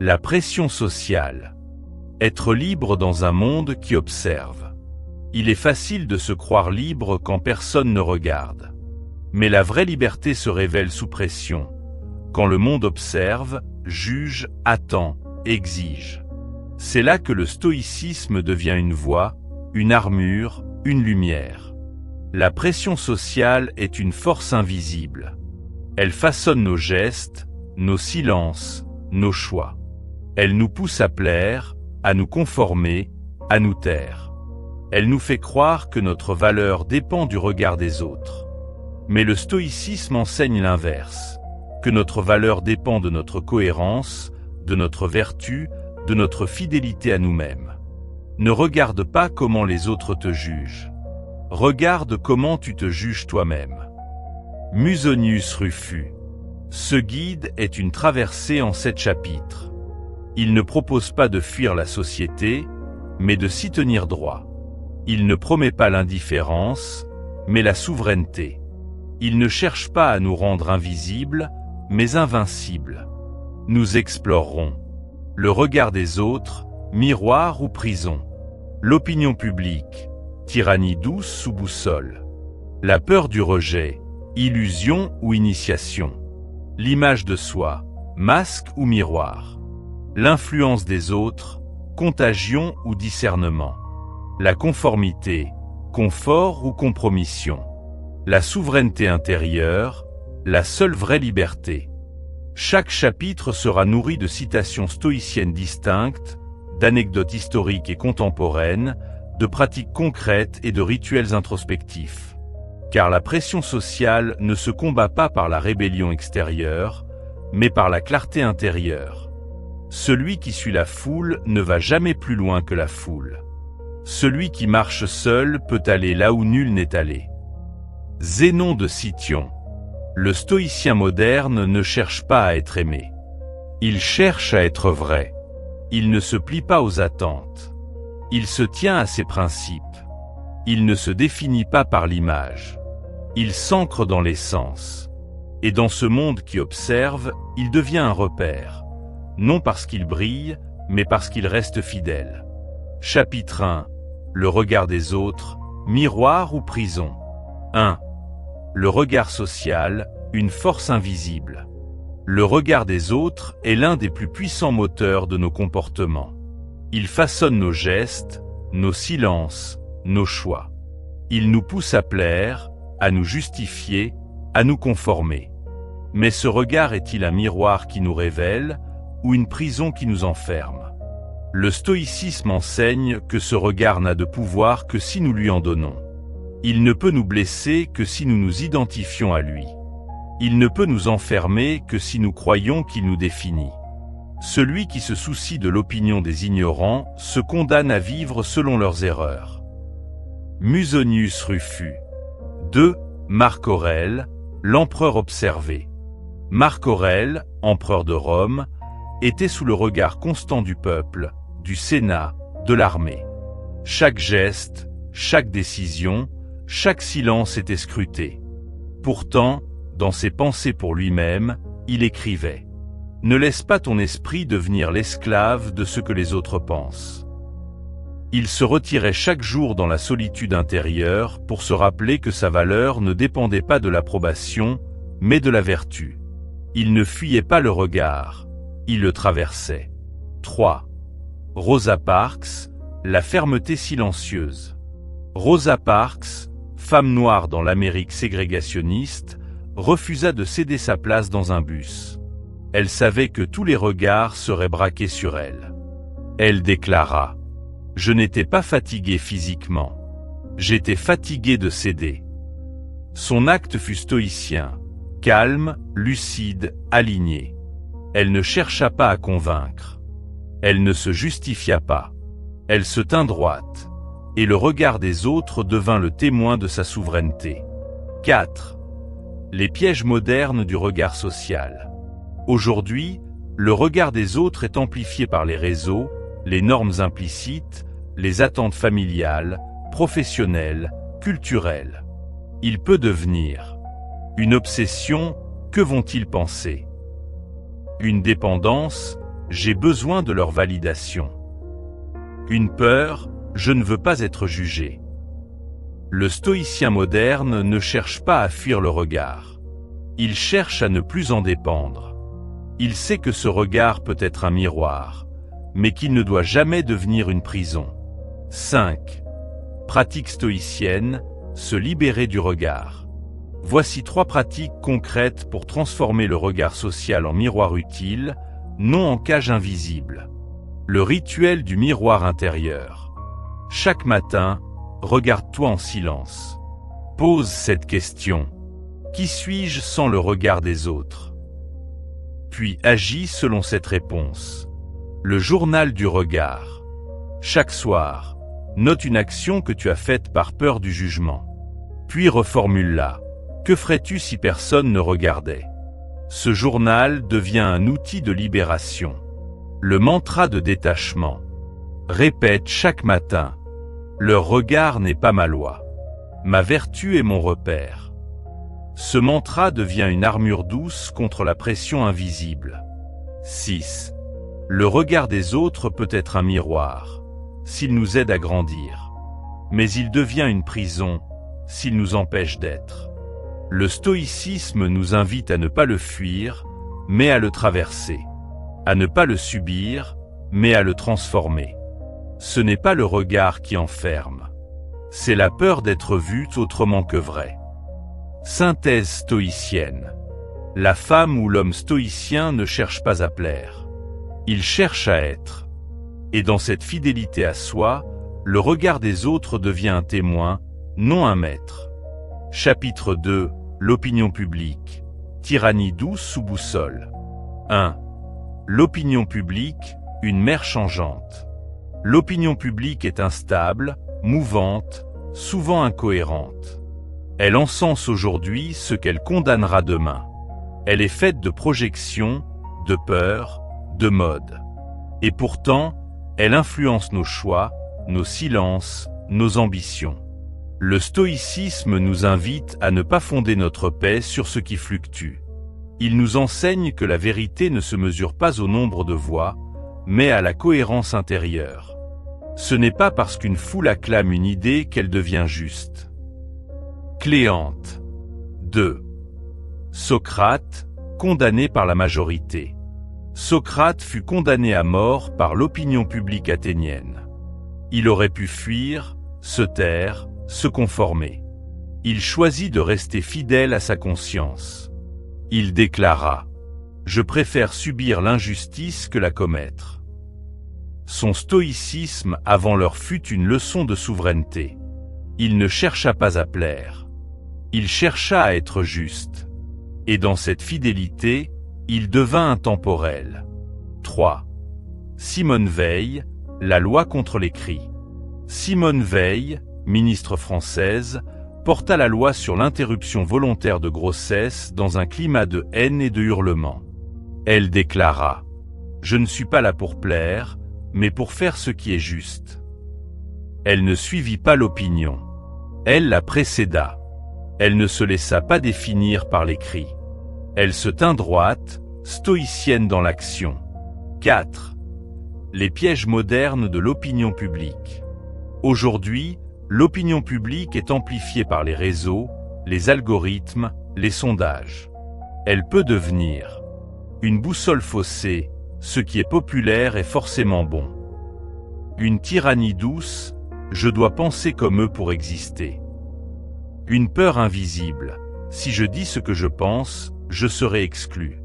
La pression sociale. Être libre dans un monde qui observe. Il est facile de se croire libre quand personne ne regarde. Mais la vraie liberté se révèle sous pression, quand le monde observe, juge, attend, exige. C'est là que le stoïcisme devient une voie, une armure, une lumière. La pression sociale est une force invisible. Elle façonne nos gestes, nos silences, nos choix. Elle nous pousse à plaire, à nous conformer, à nous taire. Elle nous fait croire que notre valeur dépend du regard des autres. Mais le stoïcisme enseigne l'inverse, que notre valeur dépend de notre cohérence, de notre vertu, de notre fidélité à nous-mêmes. Ne regarde pas comment les autres te jugent. Regarde comment tu te juges toi-même. Musonius Rufus. Ce guide est une traversée en 7 chapitres. Il ne propose pas de fuir la société, mais de s'y tenir droit. Il ne promet pas l'indifférence, mais la souveraineté. Il ne cherche pas à nous rendre invisibles, mais invincibles. Nous explorerons le regard des autres, miroir ou prison. L'opinion publique, tyrannie douce sous boussole. La peur du rejet, illusion ou initiation. L'image de soi, masque ou miroir. L'influence des autres, contagion ou discernement. La conformité, confort ou compromission. La souveraineté intérieure, la seule vraie liberté. Chaque chapitre sera nourri de citations stoïciennes distinctes, d'anecdotes historiques et contemporaines, de pratiques concrètes et de rituels introspectifs. Car la pression sociale ne se combat pas par la rébellion extérieure, mais par la clarté intérieure. Celui qui suit la foule ne va jamais plus loin que la foule. Celui qui marche seul peut aller là où nul n'est allé. Zénon de Cityon. Le stoïcien moderne ne cherche pas à être aimé. Il cherche à être vrai. Il ne se plie pas aux attentes. Il se tient à ses principes. Il ne se définit pas par l'image. Il s'ancre dans l'essence. Et dans ce monde qui observe, il devient un repère. Non parce qu'il brille, mais parce qu'il reste fidèle. Chapitre 1. Le regard des autres, miroir ou prison. 1. Le regard social, une force invisible. Le regard des autres est l'un des plus puissants moteurs de nos comportements. Il façonne nos gestes, nos silences, nos choix. Il nous pousse à plaire, à nous justifier, à nous conformer. Mais ce regard est-il un miroir qui nous révèle, ou une prison qui nous enferme? Le stoïcisme enseigne que ce regard n'a de pouvoir que si nous lui en donnons. Il ne peut nous blesser que si nous nous identifions à lui. Il ne peut nous enfermer que si nous croyons qu'il nous définit. Celui qui se soucie de l'opinion des ignorants se condamne à vivre selon leurs erreurs. Musonius Rufus. 2. Marc Aurèle, l'empereur observé. Marc Aurèle, empereur de Rome, était sous le regard constant du peuple, du Sénat, de l'armée. Chaque geste, chaque décision, chaque silence était scruté. Pourtant, dans ses pensées pour lui-même, il écrivait « Ne laisse pas ton esprit devenir l'esclave de ce que les autres pensent ». Il se retirait chaque jour dans la solitude intérieure pour se rappeler que sa valeur ne dépendait pas de l'approbation, mais de la vertu. Il ne fuyait pas le regard, il le traversait. 3. Rosa Parks, la fermeté silencieuse. Rosa Parks, femme noire dans l'Amérique ségrégationniste, refusa de céder sa place dans un bus. Elle savait que tous les regards seraient braqués sur elle. Elle déclara « Je n'étais pas fatiguée physiquement. J'étais fatiguée de céder. » Son acte fut stoïcien, calme, lucide, aligné. Elle ne chercha pas à convaincre. Elle ne se justifia pas. Elle se tint droite, et le regard des autres devint le témoin de sa souveraineté. 4. Les pièges modernes du regard social. Aujourd'hui, le regard des autres est amplifié par les réseaux, les normes implicites, les attentes familiales, professionnelles, culturelles. Il peut devenir une obsession, que vont-ils penser? Une dépendance, j'ai besoin de leur validation. Une peur, je ne veux pas être jugé. Le stoïcien moderne ne cherche pas à fuir le regard. Il cherche à ne plus en dépendre. Il sait que ce regard peut être un miroir, mais qu'il ne doit jamais devenir une prison. 5. Pratique stoïcienne, se libérer du regard. Voici 3 pratiques concrètes pour transformer le regard social en miroir utile, non en cage invisible. Le rituel du miroir intérieur. Chaque matin, regarde-toi en silence. Pose cette question. Qui suis-je sans le regard des autres? Puis agis selon cette réponse. Le journal du regard. Chaque soir, note une action que tu as faite par peur du jugement. Puis reformule-la. Que ferais-tu si personne ne regardait? Ce journal devient un outil de libération. Le mantra de détachement. Répète chaque matin. Leur regard n'est pas ma loi. Ma vertu est mon repère. Ce mantra devient une armure douce contre la pression invisible. 6. Le regard des autres peut être un miroir, s'il nous aide à grandir. Mais il devient une prison, s'il nous empêche d'être. Le stoïcisme nous invite à ne pas le fuir, mais à le traverser. À ne pas le subir, mais à le transformer. Ce n'est pas le regard qui enferme. C'est la peur d'être vu autrement que vrai. Synthèse stoïcienne. La femme ou l'homme stoïcien ne cherche pas à plaire. Il cherche à être. Et dans cette fidélité à soi, le regard des autres devient un témoin, non un maître. Chapitre 2. L'opinion publique. Tyrannie douce sous boussole. 1. L'opinion publique, une mer changeante. L'opinion publique est instable, mouvante, souvent incohérente. Elle encense aujourd'hui ce qu'elle condamnera demain. Elle est faite de projections, de peurs, de modes. Et pourtant, elle influence nos choix, nos silences, nos ambitions. Le stoïcisme nous invite à ne pas fonder notre paix sur ce qui fluctue. Il nous enseigne que la vérité ne se mesure pas au nombre de voix, mais à la cohérence intérieure. Ce n'est pas parce qu'une foule acclame une idée qu'elle devient juste. Cléante. 2. Socrate, condamné par la majorité. Socrate fut condamné à mort par l'opinion publique athénienne. Il aurait pu fuir, se taire, se conformer. Il choisit de rester fidèle à sa conscience. Il déclara : « Je préfère subir l'injustice que la commettre. » Son stoïcisme avant l'heure fut une leçon de souveraineté. Il ne chercha pas à plaire. Il chercha à être juste. Et dans cette fidélité, il devint intemporel. 3. Simone Veil, la loi contre les cris. Simone Veil, ministre française, porta la loi sur l'interruption volontaire de grossesse dans un climat de haine et de hurlements. Elle déclara : « Je ne suis pas là pour plaire, mais pour faire ce qui est juste. » Elle ne suivit pas l'opinion. Elle la précéda. Elle ne se laissa pas définir par les cris. Elle se tint droite, stoïcienne dans l'action. 4. Les pièges modernes de l'opinion publique. Aujourd'hui, l'opinion publique est amplifiée par les réseaux, les algorithmes, les sondages. Elle peut devenir une boussole faussée, ce qui est populaire est forcément bon. Une tyrannie douce, je dois penser comme eux pour exister. Une peur invisible, si je dis ce que je pense, je serai exclu.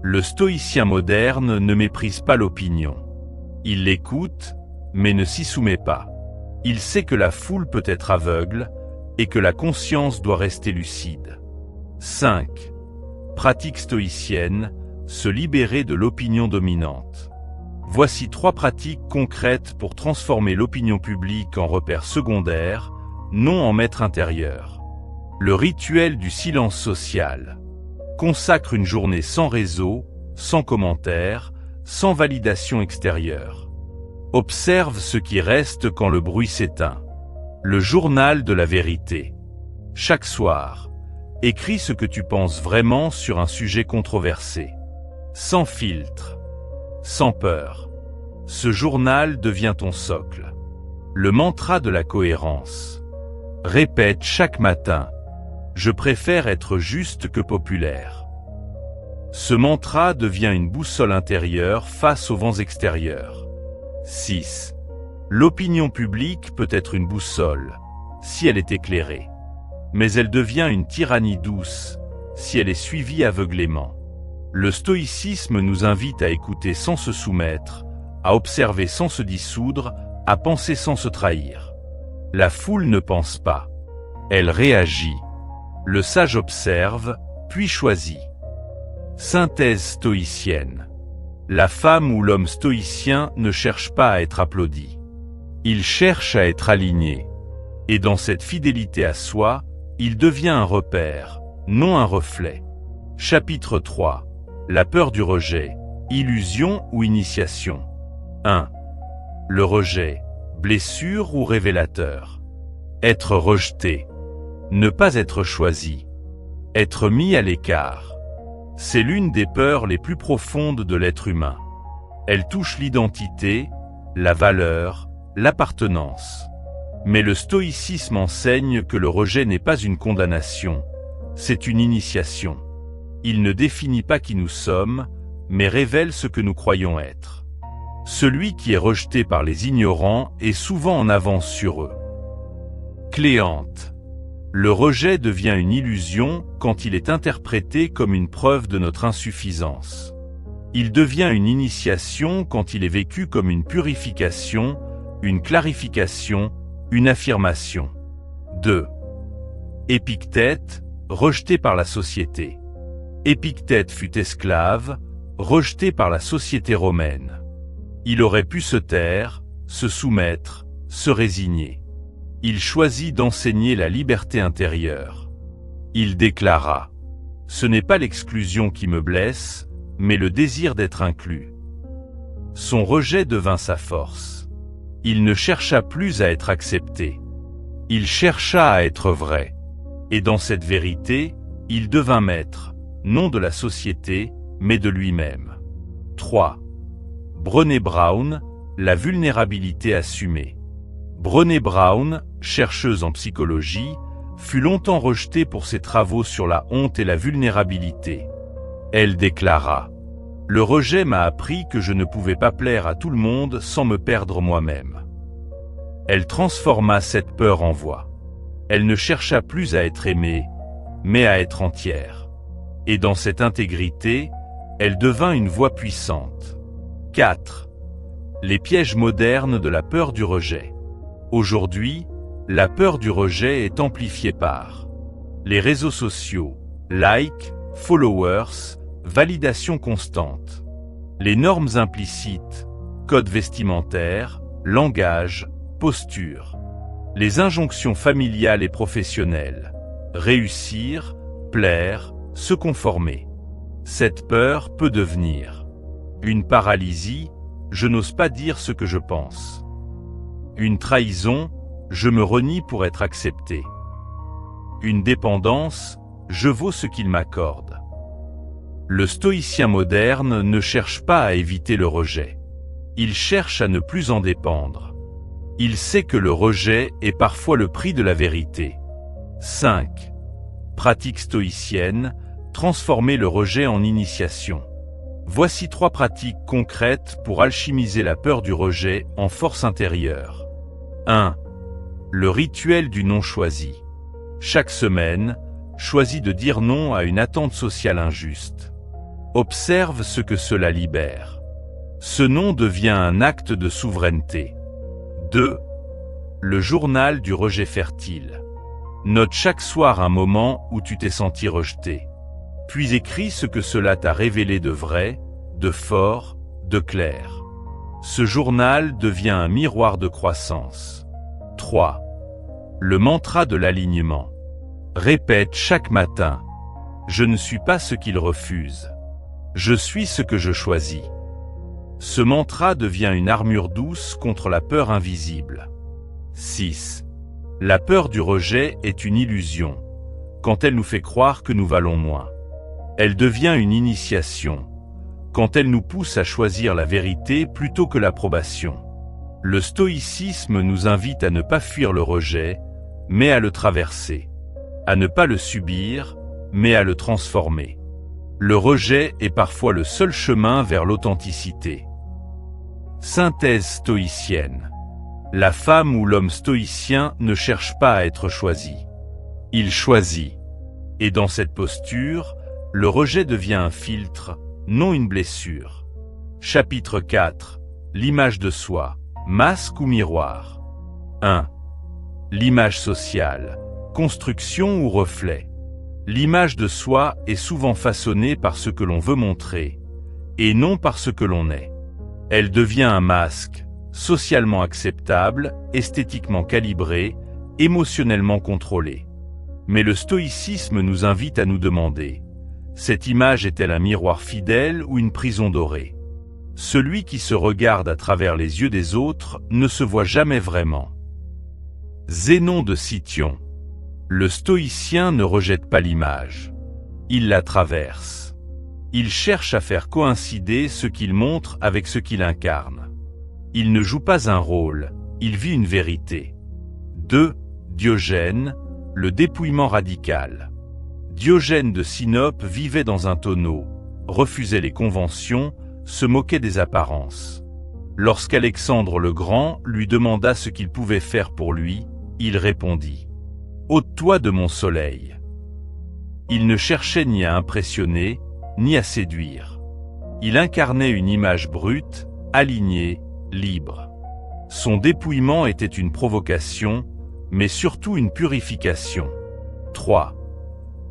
Le stoïcien moderne ne méprise pas l'opinion. Il l'écoute, mais ne s'y soumet pas. Il sait que la foule peut être aveugle et que la conscience doit rester lucide. 5. Pratique stoïcienne, se libérer de l'opinion dominante. Voici 3 pratiques concrètes pour transformer l'opinion publique en repère secondaire, non en maître intérieur. Le rituel du silence social. Consacre une journée sans réseau, sans commentaires, sans validation extérieure. Observe ce qui reste quand le bruit s'éteint. Le journal de la vérité. Chaque soir, écris ce que tu penses vraiment sur un sujet controversé. Sans filtre. sans peur. Ce journal devient ton socle. Le mantra de la cohérence. Répète chaque matin. Je préfère être juste que populaire. Ce mantra devient une boussole intérieure face aux vents extérieurs. 6. L'opinion publique peut être une boussole, si elle est éclairée. Mais elle devient une tyrannie douce, si elle est suivie aveuglément. Le stoïcisme nous invite à écouter sans se soumettre, à observer sans se dissoudre, à penser sans se trahir. La foule ne pense pas. Elle réagit. Le sage observe, puis choisit. Synthèse stoïcienne. La femme ou l'homme stoïcien ne cherche pas à être applaudi. Il cherche à être aligné. Et dans cette fidélité à soi, il devient un repère, non un reflet. Chapitre 3. La peur du rejet, illusion ou initiation. 1. Le rejet, blessure ou révélateur. Être rejeté. Ne pas être choisi. Être mis à l'écart. C'est l'une des peurs les plus profondes de l'être humain. Elle touche l'identité, la valeur, l'appartenance. Mais le stoïcisme enseigne que le rejet n'est pas une condamnation, c'est une initiation. Il ne définit pas qui nous sommes, mais révèle ce que nous croyons être. Celui qui est rejeté par les ignorants est souvent en avance sur eux. Cléante. Le rejet devient une illusion quand il est interprété comme une preuve de notre insuffisance. Il devient une initiation quand il est vécu comme une purification, une clarification, une affirmation. 2. Épictète, rejeté par la société. Épictète fut esclave, rejeté par la société romaine. Il aurait pu se taire, se soumettre, se résigner. Il choisit d'enseigner la liberté intérieure. Il déclara : « Ce n'est pas l'exclusion qui me blesse, mais le désir d'être inclus. » Son rejet devint sa force. Il ne chercha plus à être accepté. Il chercha à être vrai. Et dans cette vérité, il devint maître, non de la société, mais de lui-même. 3. Brené Brown, la vulnérabilité assumée. Brené Brown, chercheuse en psychologie, fut longtemps rejetée pour ses travaux sur la honte et la vulnérabilité. Elle déclara : « Le rejet m'a appris que je ne pouvais pas plaire à tout le monde sans me perdre moi-même. » Elle transforma cette peur en voix. Elle ne chercha plus à être aimée, mais à être entière. Et dans cette intégrité, elle devint une voix puissante. 4. Les pièges modernes de la peur du rejet. Aujourd'hui, la peur du rejet est amplifiée par les réseaux sociaux, likes, followers, validation constante, les normes implicites, code vestimentaire, langage, posture, les injonctions familiales et professionnelles, réussir, plaire, se conformer. Cette peur peut devenir une paralysie, je n'ose pas dire ce que je pense. Une trahison, je me renie pour être accepté. Une dépendance, je vaux ce qu'il m'accorde. Le stoïcien moderne ne cherche pas à éviter le rejet. Il cherche à ne plus en dépendre. Il sait que le rejet est parfois le prix de la vérité. 5. Pratique stoïcienne, transformer le rejet en initiation. Voici 3 pratiques concrètes pour alchimiser la peur du rejet en force intérieure. 1. Le rituel du non choisi. Chaque semaine, choisis de dire non à une attente sociale injuste. Observe ce que cela libère. Ce non devient un acte de souveraineté. 2. Le journal du rejet fertile. Note chaque soir un moment où tu t'es senti rejeté. Puis écris ce que cela t'a révélé de vrai, de fort, de clair. Ce journal devient un miroir de croissance. 3. Le mantra de l'alignement. Répète chaque matin : je ne suis pas ce qu'il refuse. Je suis ce que je choisis. Ce mantra devient une armure douce contre la peur invisible. 6. La peur du rejet est une illusion, quand elle nous fait croire que nous valons moins. Elle devient une initiation, quand elle nous pousse à choisir la vérité plutôt que l'approbation. Le stoïcisme nous invite à ne pas fuir le rejet, mais à le traverser, à ne pas le subir, mais à le transformer. Le rejet est parfois le seul chemin vers l'authenticité. Synthèse stoïcienne. La femme ou l'homme stoïcien ne cherche pas à être choisi. Il choisit. Et dans cette posture, le rejet devient un filtre, non une blessure. Chapitre 4. L'image de soi, masque ou miroir. 1. L'image sociale, construction ou reflet. L'image de soi est souvent façonnée par ce que l'on veut montrer, et non par ce que l'on est. Elle devient un masque, socialement acceptable, esthétiquement calibré, émotionnellement contrôlé. Mais le stoïcisme nous invite à nous demander, cette image est-elle un miroir fidèle ou une prison dorée? Celui qui se regarde à travers les yeux des autres ne se voit jamais vraiment. Zénon de Cityon. Le stoïcien ne rejette pas l'image. Il la traverse. Il cherche à faire coïncider ce qu'il montre avec ce qu'il incarne. Il ne joue pas un rôle, il vit une vérité. 2. Diogène, le dépouillement radical. Diogène de Sinope vivait dans un tonneau, refusait les conventions, se moquait des apparences. Lorsqu'Alexandre le Grand lui demanda ce qu'il pouvait faire pour lui, il répondit « Ôte-toi de mon soleil ». Il ne cherchait ni à impressionner, ni à séduire. Il incarnait une image brute, alignée, libre. Son dépouillement était une provocation, mais surtout une purification. 3.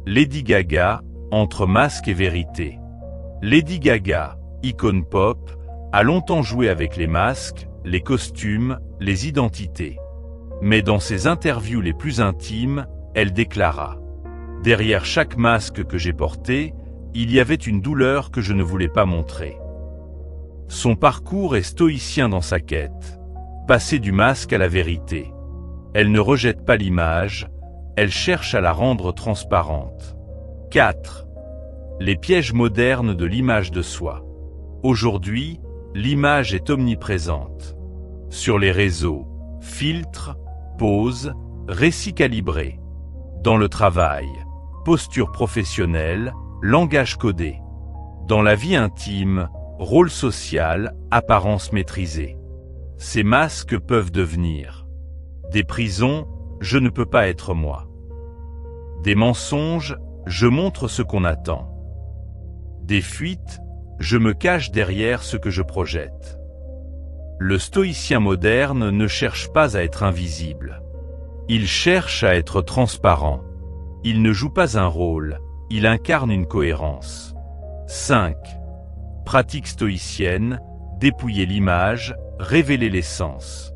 Lady Gaga, entre masque et vérité. Lady Gaga, icône pop, a longtemps joué avec les masques, les costumes, les identités. Mais dans ses interviews les plus intimes, elle déclara « Derrière chaque masque que j'ai porté, il y avait une douleur que je ne voulais pas montrer. » Son parcours est stoïcien dans sa quête, passer du masque à la vérité. Elle ne rejette pas l'image, elle cherche à la rendre transparente. 4. Les pièges modernes de l'image de soi. Aujourd'hui, l'image est omniprésente. Sur les réseaux, filtres, poses, récits calibrés. Dans le travail, posture professionnelle, langage codé. Dans la vie intime, rôle social, apparence maîtrisée. Ces masques peuvent devenir des prisons, je ne peux pas être moi. Des mensonges, je montre ce qu'on attend. Des fuites, je me cache derrière ce que je projette. Le stoïcien moderne ne cherche pas à être invisible. Il cherche à être transparent. Il ne joue pas un rôle, il incarne une cohérence. 5. Pratique stoïcienne, dépouiller l'image, révéler l'essence.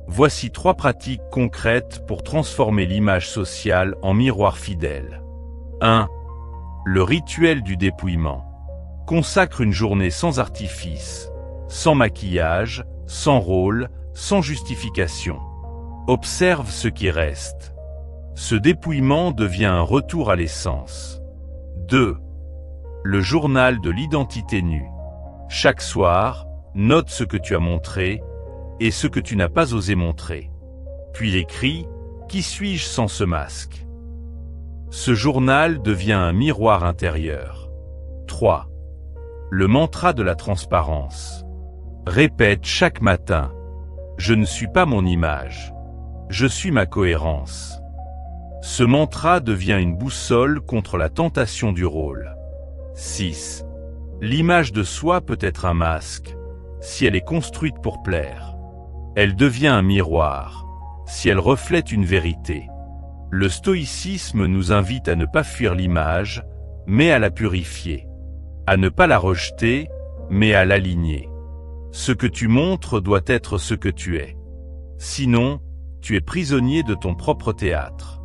Voici 3 pratiques concrètes pour transformer l'image sociale en miroir fidèle. 1. Le rituel du dépouillement. Consacre une journée sans artifice, sans maquillage, sans rôle, sans justification. Observe ce qui reste. Ce dépouillement devient un retour à l'essence. 2. Le journal de l'identité nue. Chaque soir, note ce que tu as montré et ce que tu n'as pas osé montrer. Puis écris « Qui suis-je sans ce masque ?» Ce journal devient un miroir intérieur. 3. Le mantra de la transparence. Répète chaque matin « Je ne suis pas mon image. Je suis ma cohérence. » Ce mantra devient une boussole contre la tentation du rôle. 6. L'image de soi peut être un masque, si elle est construite pour plaire. Elle devient un miroir, si elle reflète une vérité. Le stoïcisme nous invite à ne pas fuir l'image, mais à la purifier. À ne pas la rejeter, mais à l'aligner. Ce que tu montres doit être ce que tu es. Sinon, tu es prisonnier de ton propre théâtre.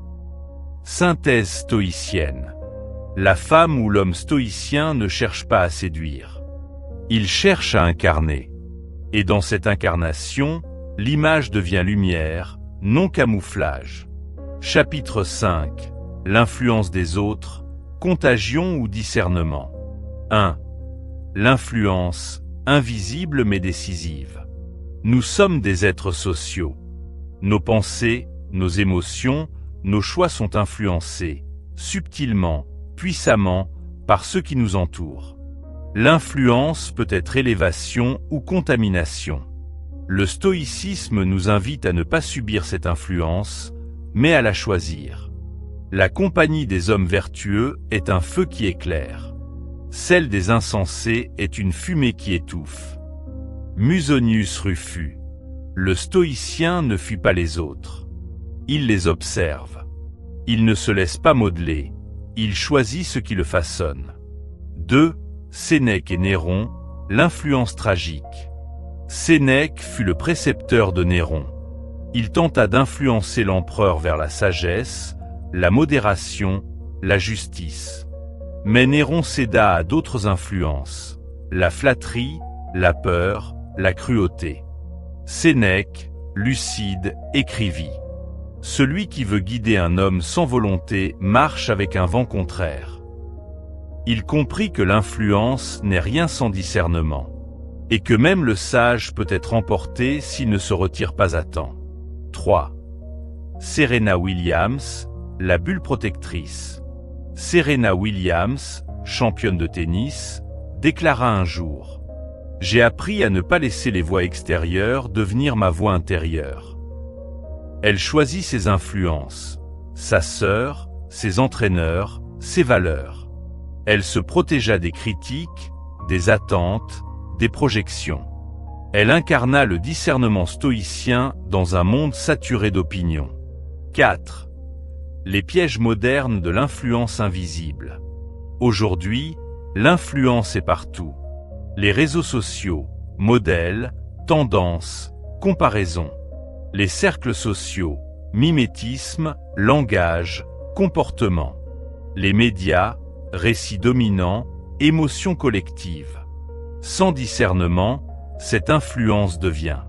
Synthèse stoïcienne. La femme ou l'homme stoïcien ne cherche pas à séduire. Il cherche à incarner. Et dans cette incarnation, l'image devient lumière, non camouflage. Chapitre 5. L'influence des autres, contagion ou discernement. 1. L'influence, invisible mais décisive. Nous sommes des êtres sociaux. Nos pensées, nos émotions, nos choix sont influencés, subtilement, puissamment, par ceux qui nous entourent. L'influence peut être élévation ou contamination. Le stoïcisme nous invite à ne pas subir cette influence, mais à la choisir. La compagnie des hommes vertueux est un feu qui éclaire. Celle des insensés est une fumée qui étouffe. Musonius Rufus. Le stoïcien ne fuit pas les autres. Il les observe. Il ne se laisse pas modeler. Il choisit ce qui le façonne. 2. Sénèque et Néron, l'influence tragique. Sénèque fut le précepteur de Néron. Il tenta d'influencer l'empereur vers la sagesse, la modération, la justice. Mais Néron céda à d'autres influences, la flatterie, la peur, la cruauté. Sénèque, lucide, écrivit : celui qui veut guider un homme sans volonté marche avec un vent contraire. Il comprit que l'influence n'est rien sans discernement, et que même le sage peut être emporté s'il ne se retire pas à temps. 3. Serena Williams, la bulle protectrice. Serena Williams, championne de tennis, déclara un jour : j'ai appris à ne pas laisser les voix extérieures devenir ma voix intérieure. Elle choisit ses influences, sa sœur, ses entraîneurs, ses valeurs. Elle se protégea des critiques, des attentes, des projections. Elle incarna le discernement stoïcien dans un monde saturé d'opinions. 4. Les pièges modernes de l'influence invisible. Aujourd'hui, l'influence est partout. Les réseaux sociaux, modèles, tendances, comparaisons. Les cercles sociaux, mimétisme, langage, comportement. Les médias, récits dominants, émotions collectives. Sans discernement, cette influence devient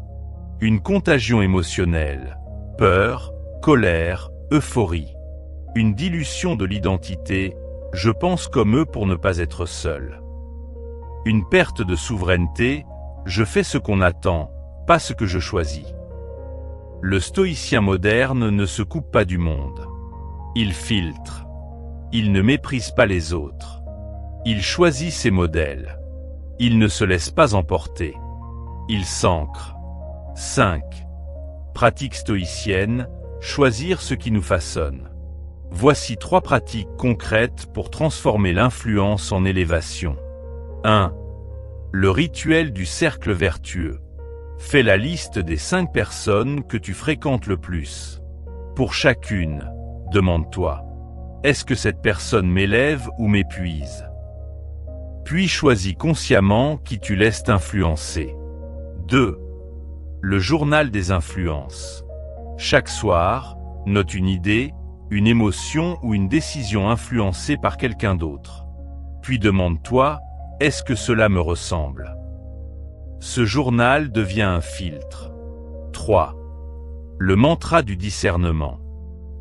une contagion émotionnelle, peur, colère, euphorie. Une dilution de l'identité, je pense comme eux pour ne pas être seul. Une perte de souveraineté, je fais ce qu'on attend, pas ce que je choisis. Le stoïcien moderne ne se coupe pas du monde. Il filtre. Il ne méprise pas les autres. Il choisit ses modèles. Il ne se laisse pas emporter. Il s'ancre. 5. Pratique stoïcienne, choisir ce qui nous façonne. Voici 3 pratiques concrètes pour transformer l'influence en élévation. 1. Le rituel du cercle vertueux. Fais la liste des 5 personnes que tu fréquentes le plus. Pour chacune, demande-toi : est-ce que cette personne m'élève ou m'épuise ? Puis choisis consciemment qui tu laisses t'influencer. 2. Le journal des influences. Chaque soir, note une idée, une émotion ou une décision influencée par quelqu'un d'autre. Puis demande-toi : est-ce que cela me ressemble ? Ce journal devient un filtre. 3. Le mantra du discernement.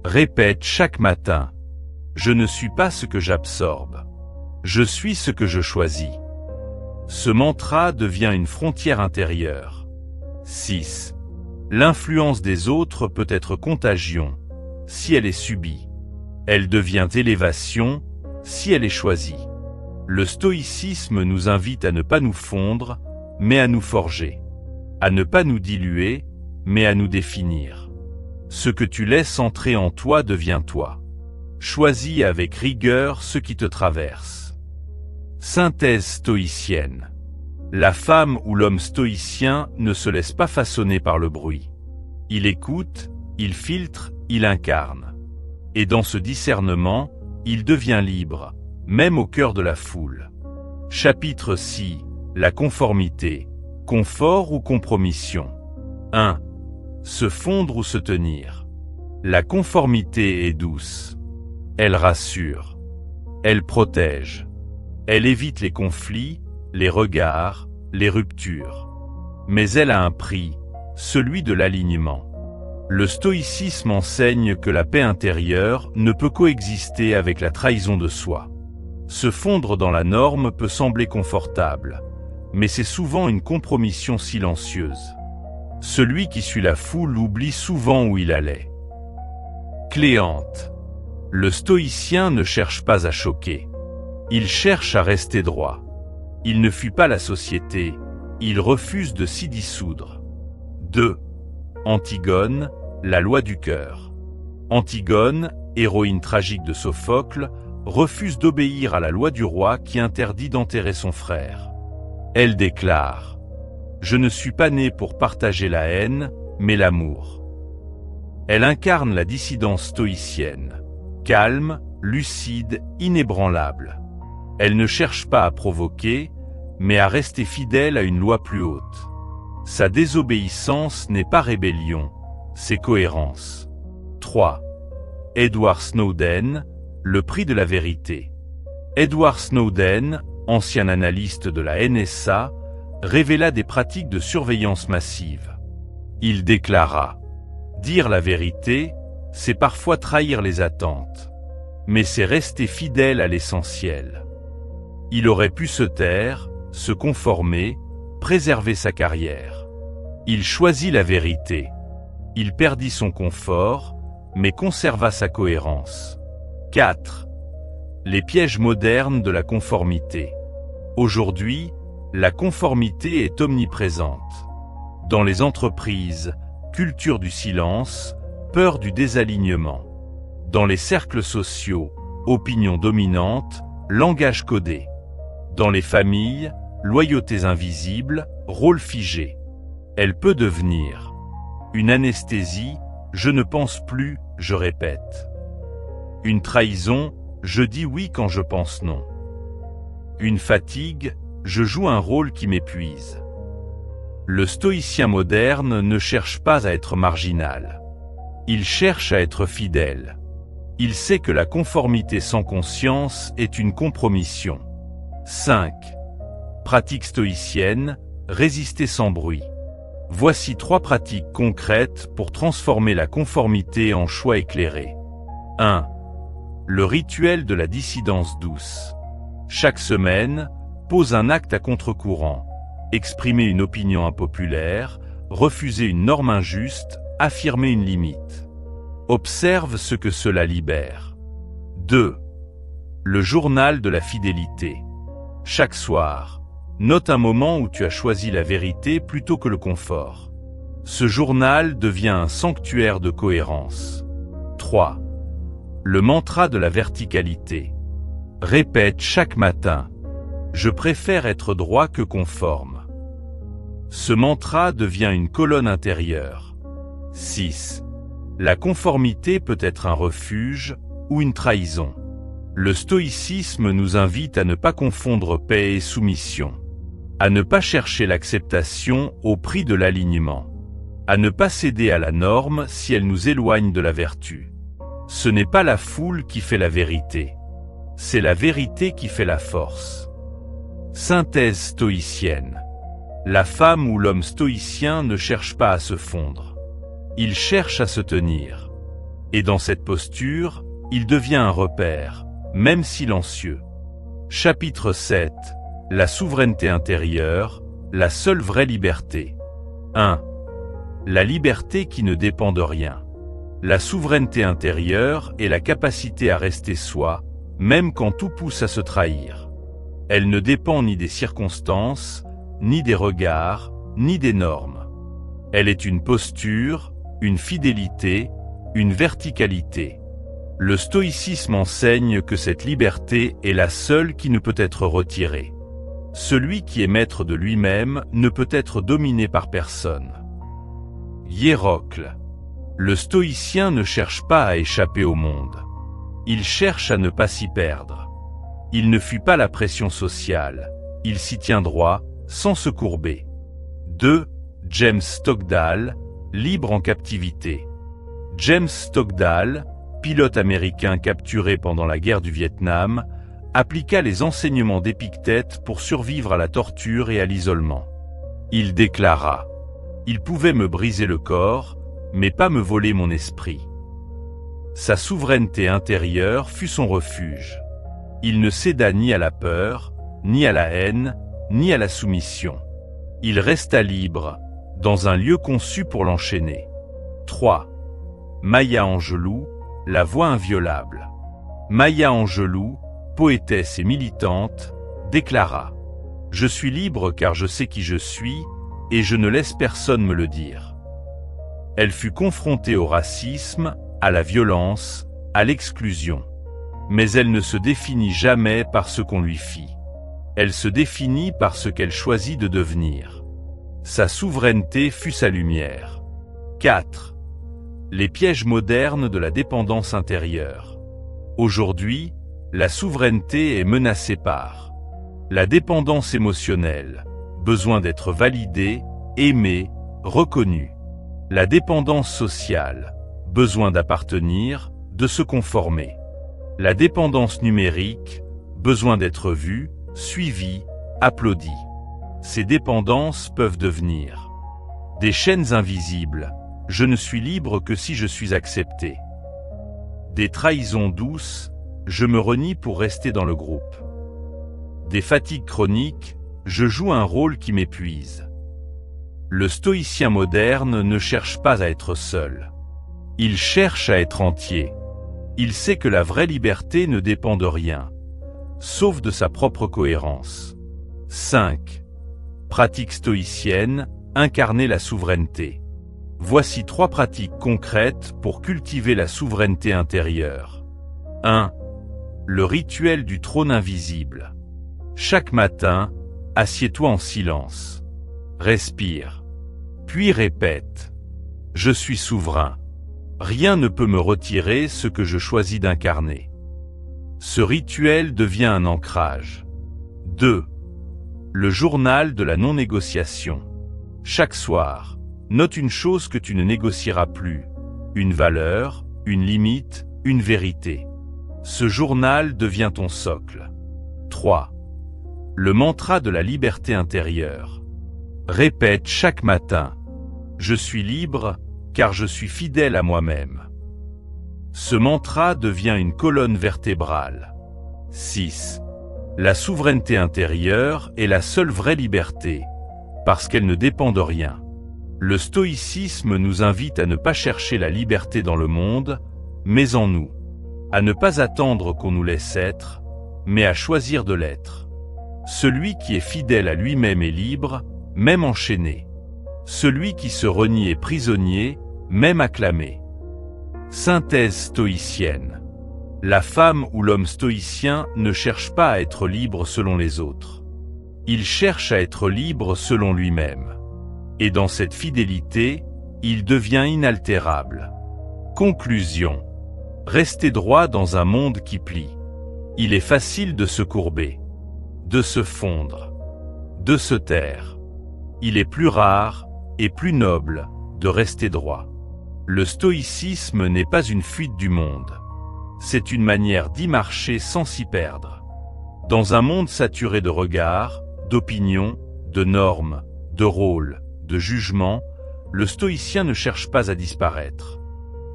Répète chaque matin : je ne suis pas ce que j'absorbe. Je suis ce que je choisis. Ce mantra devient une frontière intérieure. 6. L'influence des autres peut être contagion, si elle est subie. Elle devient élévation, si elle est choisie. Le stoïcisme nous invite à ne pas nous fondre, mais à nous forger. À ne pas nous diluer, mais à nous définir. Ce que tu laisses entrer en toi devient toi. Choisis avec rigueur ce qui te traverse. Synthèse stoïcienne. La femme ou l'homme stoïcien ne se laisse pas façonner par le bruit. Il écoute, il filtre, il incarne. Et dans ce discernement, il devient libre, même au cœur de la foule. Chapitre 6. La conformité. Confort ou compromission. 1. Se fondre ou se tenir. La conformité est douce. Elle rassure. Elle protège. Elle évite les conflits, les regards, les ruptures. Mais elle a un prix, celui de l'alignement. Le stoïcisme enseigne que la paix intérieure ne peut coexister avec la trahison de soi. Se fondre dans la norme peut sembler confortable, mais c'est souvent une compromission silencieuse. Celui qui suit la foule oublie souvent où il allait. Cléante. Le stoïcien ne cherche pas à choquer. Il cherche à rester droit. Il ne fuit pas la société, il refuse de s'y dissoudre. 2. Antigone, la loi du cœur. Antigone, héroïne tragique de Sophocle, refuse d'obéir à la loi du roi qui interdit d'enterrer son frère. Elle déclare « Je ne suis pas née pour partager la haine, mais l'amour ». Elle incarne la dissidence stoïcienne, calme, lucide, inébranlable. Elle ne cherche pas à provoquer, mais à rester fidèle à une loi plus haute. Sa désobéissance n'est pas rébellion, c'est cohérence. 3. Edward Snowden, le prix de la vérité. Edward Snowden, ancien analyste de la NSA, révéla des pratiques de surveillance massive. Il déclara « Dire la vérité, c'est parfois trahir les attentes, mais c'est rester fidèle à l'essentiel. » Il aurait pu se taire, se conformer, préserver sa carrière. Il choisit la vérité. Il perdit son confort, mais conserva sa cohérence. 4. Les pièges modernes de la conformité. Aujourd'hui, la conformité est omniprésente. Dans les entreprises, culture du silence, peur du désalignement. Dans les cercles sociaux, opinion dominante, langage codé. Dans les familles, loyautés invisibles, rôle figé. Elle peut devenir une anesthésie, je ne pense plus, je répète. Une trahison, je dis oui quand je pense non. Une fatigue, je joue un rôle qui m'épuise. Le stoïcien moderne ne cherche pas à être marginal. Il cherche à être fidèle. Il sait que la conformité sans conscience est une compromission. 5. Pratique stoïcienne, résister sans bruit. Voici 3 pratiques concrètes pour transformer la conformité en choix éclairé. 1. Le rituel de la dissidence douce. Chaque semaine, pose un acte à contre-courant. Exprimer une opinion impopulaire, refuser une norme injuste, affirmer une limite. Observe ce que cela libère. 2. Le journal de la fidélité. Chaque soir, note un moment où tu as choisi la vérité plutôt que le confort. Ce journal devient un sanctuaire de cohérence. 3. Le mantra de la verticalité. Répète chaque matin. Je préfère être droit que conforme. Ce mantra devient une colonne intérieure. 6. La conformité peut être un refuge ou une trahison. Le stoïcisme nous invite à ne pas confondre paix et soumission, à ne pas chercher l'acceptation au prix de l'alignement, à ne pas céder à la norme si elle nous éloigne de la vertu. Ce n'est pas la foule qui fait la vérité, c'est la vérité qui fait la force. Synthèse stoïcienne. La femme ou l'homme stoïcien ne cherche pas à se fondre. Il cherche à se tenir. Et dans cette posture, il devient un repère, même silencieux. Chapitre 7. La souveraineté intérieure, la seule vraie liberté. 1. La liberté qui ne dépend de rien. La souveraineté intérieure est la capacité à rester soi, même quand tout pousse à se trahir. Elle ne dépend ni des circonstances, ni des regards, ni des normes. Elle est une posture, une fidélité, une verticalité. Le stoïcisme enseigne que cette liberté est la seule qui ne peut être retirée. Celui qui est maître de lui-même ne peut être dominé par personne. Hiérocle. Le stoïcien ne cherche pas à échapper au monde. Il cherche à ne pas s'y perdre. Il ne fuit pas la pression sociale. Il s'y tient droit, sans se courber. 2. James Stockdale, libre en captivité. James Stockdale, pilote américain capturé pendant la guerre du Vietnam, appliqua les enseignements d'Épictète pour survivre à la torture et à l'isolement. Il déclara « Il pouvait me briser le corps, mais pas me voler mon esprit ». Sa souveraineté intérieure fut son refuge. Il ne céda ni à la peur, ni à la haine, ni à la soumission. Il resta libre, dans un lieu conçu pour l'enchaîner. 3. Maya Angelou, la voix inviolable. Maya Angelou, poétesse et militante, déclara « Je suis libre car je sais qui je suis, et je ne laisse personne me le dire. » Elle fut confrontée au racisme, à la violence, à l'exclusion. Mais elle ne se définit jamais par ce qu'on lui fit. Elle se définit par ce qu'elle choisit de devenir. Sa souveraineté fut sa lumière. 4. Les pièges modernes de la dépendance intérieure. Aujourd'hui, la souveraineté est menacée par la dépendance émotionnelle, besoin d'être validé, aimé, reconnu. La dépendance sociale, besoin d'appartenir, de se conformer. La dépendance numérique, besoin d'être vu, suivi, applaudi. Ces dépendances peuvent devenir des chaînes invisibles. Je ne suis libre que si je suis accepté. Des trahisons douces. Je me renie pour rester dans le groupe. Des fatigues chroniques. Je joue un rôle qui m'épuise. Le stoïcien moderne ne cherche pas à être seul. Il cherche à être entier. Il sait que la vraie liberté ne dépend de rien, sauf de sa propre cohérence. 5. Pratique stoïcienne, incarner la souveraineté. Voici 3 pratiques concrètes pour cultiver la souveraineté intérieure. 1. Le rituel du trône invisible. Chaque matin, assieds-toi en silence. Respire. Puis répète. Je suis souverain. Rien ne peut me retirer ce que je choisis d'incarner. Ce rituel devient un ancrage. 2. Le journal de la non-négociation. Chaque soir, note une chose que tu ne négocieras plus. Une valeur, une limite, une vérité. Ce journal devient ton socle. 3. Le mantra de la liberté intérieure. Répète chaque matin. Je suis libre, car je suis fidèle à moi-même. Ce mantra devient une colonne vertébrale. 6. La souveraineté intérieure est la seule vraie liberté, parce qu'elle ne dépend de rien. Le stoïcisme nous invite à ne pas chercher la liberté dans le monde, mais en nous. À ne pas attendre qu'on nous laisse être, mais à choisir de l'être. Celui qui est fidèle à lui-même est libre, même enchaîné. Celui qui se renie est prisonnier, même acclamé. Synthèse stoïcienne. La femme ou l'homme stoïcien ne cherche pas à être libre selon les autres. Il cherche à être libre selon lui-même. Et dans cette fidélité, il devient inaltérable. Conclusion. Rester droit dans un monde qui plie. Il est facile de se courber, de se fondre, de se taire. Il est plus rare et plus noble de rester droit. Le stoïcisme n'est pas une fuite du monde. C'est une manière d'y marcher sans s'y perdre. Dans un monde saturé de regards, d'opinions, de normes, de rôles, de jugements, le stoïcien ne cherche pas à disparaître.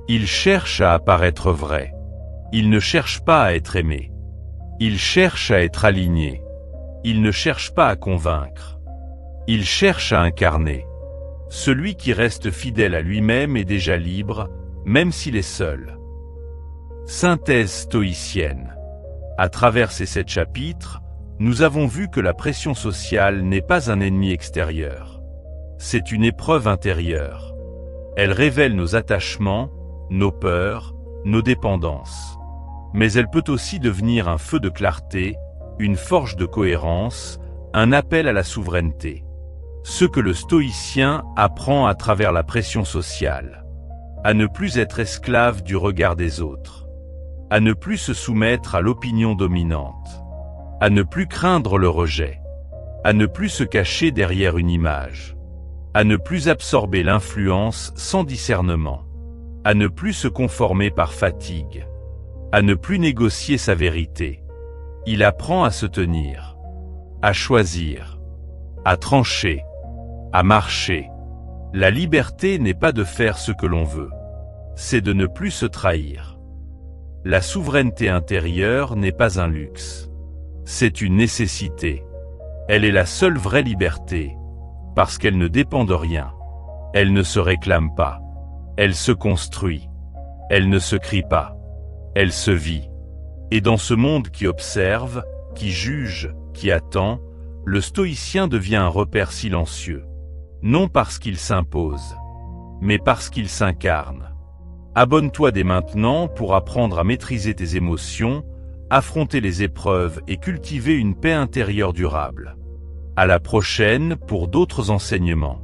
Il cherche à apparaître vrai. Il ne cherche pas à être aimé. Il cherche à être aligné. Il ne cherche pas à convaincre. Il cherche à incarner. Celui qui reste fidèle à lui-même est déjà libre, même s'il est seul. Synthèse stoïcienne. À travers ces 7 chapitres, nous avons vu que la pression sociale n'est pas un ennemi extérieur. C'est une épreuve intérieure. Elle révèle nos attachements, nos peurs, nos dépendances. Mais elle peut aussi devenir un feu de clarté, une forge de cohérence, un appel à la souveraineté. Ce que le stoïcien apprend à travers la pression sociale. À ne plus être esclave du regard des autres. À ne plus se soumettre à l'opinion dominante. À ne plus craindre le rejet. À ne plus se cacher derrière une image. À ne plus absorber l'influence sans discernement. À ne plus se conformer par fatigue. À ne plus négocier sa vérité. Il apprend à se tenir. À choisir. À trancher. À marcher. La liberté n'est pas de faire ce que l'on veut. C'est de ne plus se trahir. La souveraineté intérieure n'est pas un luxe. C'est une nécessité. Elle est la seule vraie liberté, parce qu'elle ne dépend de rien. Elle ne se réclame pas. Elle se construit. Elle ne se crie pas. Elle se vit. Et dans ce monde qui observe, qui juge, qui attend, le stoïcien devient un repère silencieux. Non parce qu'il s'impose, mais parce qu'il s'incarne. Abonne-toi dès maintenant pour apprendre à maîtriser tes émotions, affronter les épreuves et cultiver une paix intérieure durable. À la prochaine pour d'autres enseignements.